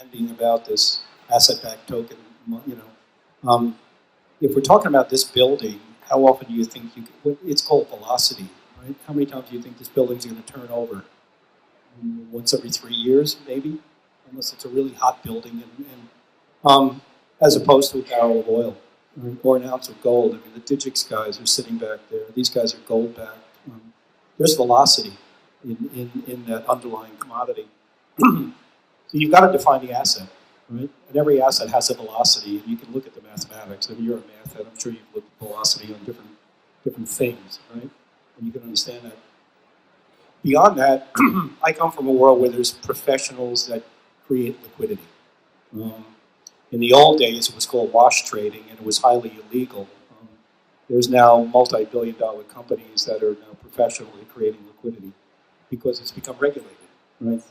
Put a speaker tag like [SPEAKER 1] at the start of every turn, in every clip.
[SPEAKER 1] understanding about this asset-backed token, if we're talking about this building, how often do you think it's called velocity, right? How many times do you think this building's going to turn over? Once every 3 years, maybe, unless it's a really hot building, as opposed to a barrel of oil or an ounce of gold. I mean, the Digix guys are sitting back there. These guys are gold-backed. There's velocity in that underlying commodity. So you've got to define the asset, right? And every asset has a velocity, and you can look at the mathematics. I mean, you're a math head. I'm sure you've looked at velocity on different things, right? And you can understand that. Beyond that, I come from a world where there's professionals that create liquidity. In the old days, it was called wash trading, and it was highly illegal. There's now multi-billion-dollar companies that are now professionally creating liquidity because it's become regulated, right?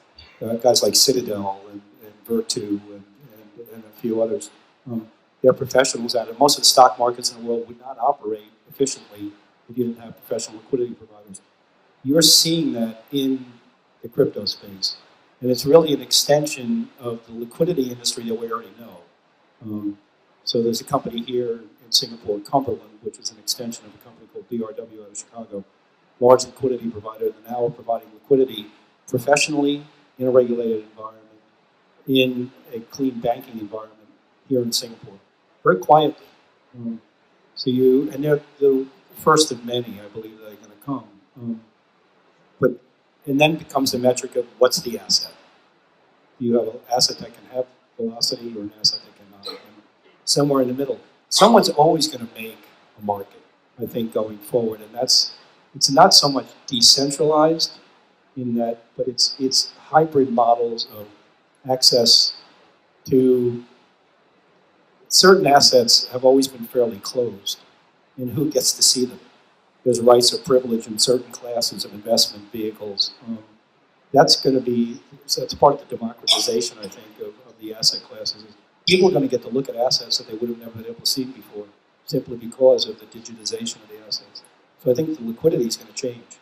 [SPEAKER 1] Guys like Citadel and Virtu and a few others, they're professionals at it. Most of the stock markets in the world would not operate efficiently if you didn't have professional liquidity providers. You're seeing that in the crypto space. And it's really an extension of the liquidity industry that we already know. So there's a company here in Singapore, Cumberland, which is an extension of a company called DRW out of Chicago, large liquidity provider that now are providing liquidity professionally in a regulated environment, in a clean banking environment here in Singapore, very quietly. And they're the first of many, I believe, that are going to come. And then becomes the metric of what's the asset. Do you have an asset that can have velocity or an asset that cannot? And somewhere in the middle. Someone's always going to make a market, I think, going forward. And it's not so much decentralized in that, but it's hybrid models of access to certain assets have always been fairly closed. And who gets to see them? There's rights of privilege in certain classes of investment vehicles. That's part of the democratization, I think, of the asset classes. People are going to get to look at assets that they would have never been able to see before, simply because of the digitization of the assets. So I think the liquidity is going to change.